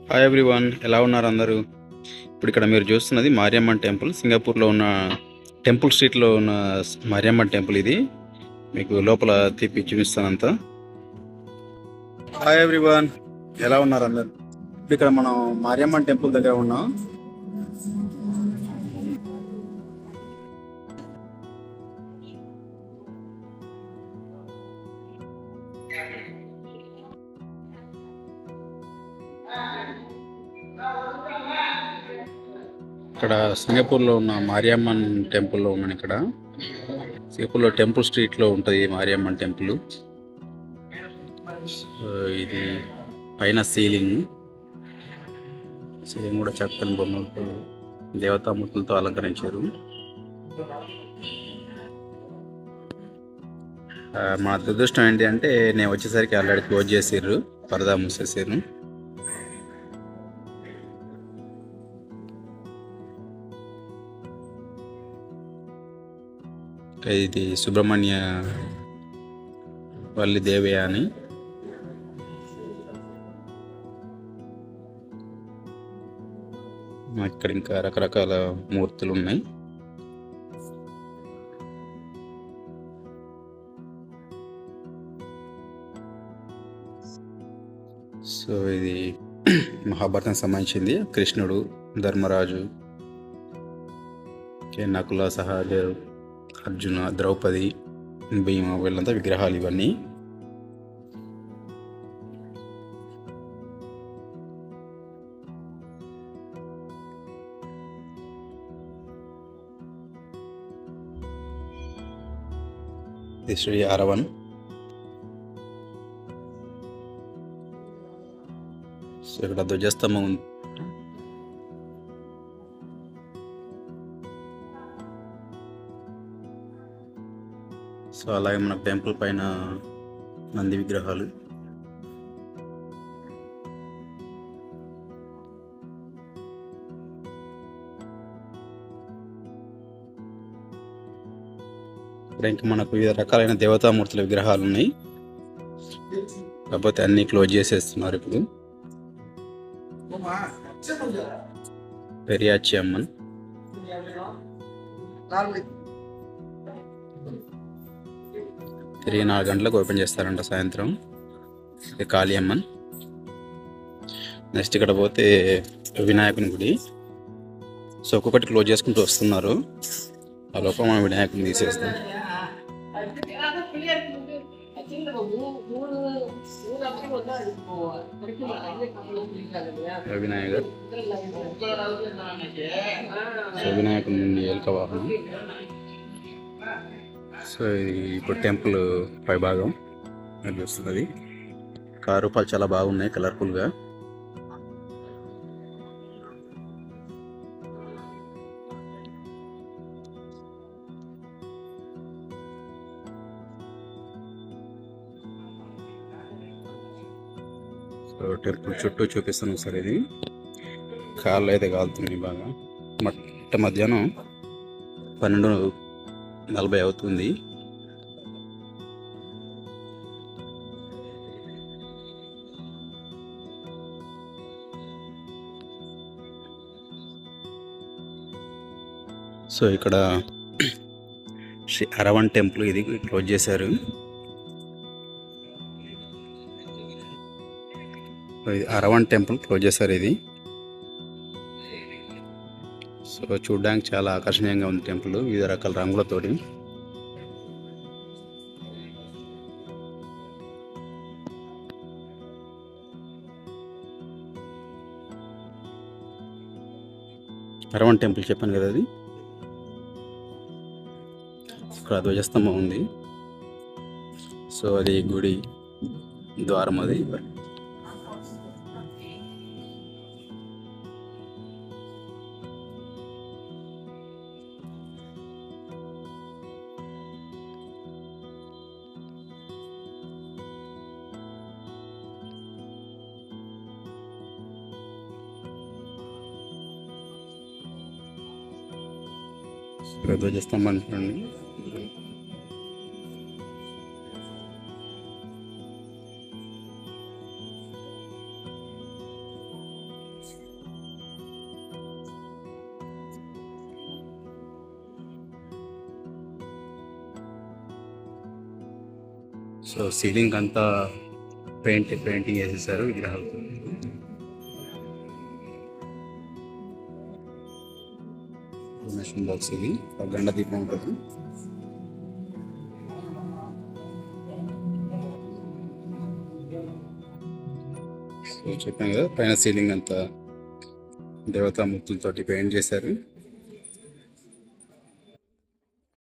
Hi everyone, ఎలా ఉన్నారు అందరూ? ఇప్పుడు ఇక్కడ మీరు చూస్తున్నది మారియమ్మన్ టెంపుల్. సింగపూర్లో ఉన్న టెంపుల్ స్ట్రీట్లో ఉన్న మారియమ్మన్ టెంపుల్ ఇది. మీకు లోపల తిప్పి చూపిస్తానంతా. హాయ్ ఎవ్రీవన్, ఎలా ఉన్నారు అందరు? ఇప్పుడు ఇక్కడ మనం మారియమ్మన్ టెంపుల్ దగ్గర ఉన్నాం. ఇక్కడ సింగపూర్లో ఉన్న మారియమ్మన్ టెంపుల్లో ఉన్నాను. ఇక్కడ సింగపూర్లో టెంపుల్ స్ట్రీట్లో ఉంటుంది మారియమ్మన్ టెంపుల్. ఇది పైన సీలింగ్ కూడా చక్కని బొమ్మలతో దేవతామూర్తులతో అలంకరించారు. మా దురదృష్టం ఏంటి అంటే నేను వచ్చేసరికి ఆల్రెడీ క్లోజ్ చేసారు, పరదా మూసేసారు. ఇది సుబ్రహ్మణ్య వల్లి దేవయ్య అని. ఇక్కడ ఇంకా రకరకాల మూర్తులు ఉన్నాయి. సో ఇది మహాభారతం సంబంధించింది. కృష్ణుడు, ధర్మరాజు, నకుల, సహదేవ్, అర్జున, ద్రౌపది, భీమ, వీళ్ళంతా విగ్రహాలు ఇవన్నీ. ఇది శ్రీ అరవన్. సో ఇక్కడ ధ్వజస్తంభం ఉంది. సో అలాగే మనకు టెంపుల్ పైన నంది విగ్రహాలు. ఇక్కడ ఇంకా మనకు వివిధ రకాలైన దేవతామూర్తుల విగ్రహాలు ఉన్నాయి. కాకపోతే అన్ని క్లోజ్ చేసేస్తున్నారు ఇప్పుడు. పెరియాచి అమ్మన్, తిరిగి 4 గంటలకు ఓపెన్ చేస్తారంట సాయంత్రం. ఇది కాళీ అమ్మన్. నెక్స్ట్ ఇక్కడ పోతే వినాయకుని గుడి. సో ఒక్కొక్కటి క్లోజ్ చేసుకుంటూ వస్తున్నారు. ఆ లోపల మనం వినాయకుని తీసేస్తాం. వినాయకుడు, సో వినాయకుని ఎలుక వాహనం. సో ఇది ఇప్పుడు టెంపుల్ పై భాగం అనిపిస్తున్నది. రూపాలు చాలా బాగున్నాయి, కలర్ఫుల్గా. సో టెంపుల్ చుట్టూ చూపిస్తాను సార్. ఇది కాళ్ళు అయితే కాలుతున్నాయి బాగా. మధ్యాహ్నం 12:40 అవుతుంది. సో ఇక్కడ శ్రీ అరవన్ టెంపుల్ ఇది క్లోజ్ చేశారు. అరవన్ టెంపుల్ క్లోజ్ చేశారు ఇది. సో చూడడానికి చాలా ఆకర్షణీయంగా ఉంది టెంపుల్, వివిధ రకాల రంగులతోటి. అరవన్ టెంపుల్ చెప్పాను కదా, అది ఇక్కడ ధ్వజస్తంభం ఉంది. సో అది గుడి ద్వారం అది. ధ్వజస్తంభం చూడండి. సో సీలింగ్ అంతా పెయింటింగ్ వేసేసారు విగ్రహాలు. డొనేషన్ బాక్స్ ఇది, గండ దీపం ఉంటుంది. సో చెప్పాను కదా, పైన సీలింగ్ అంతా దేవతామూర్తులతోటి పెయింట్ చేశారు.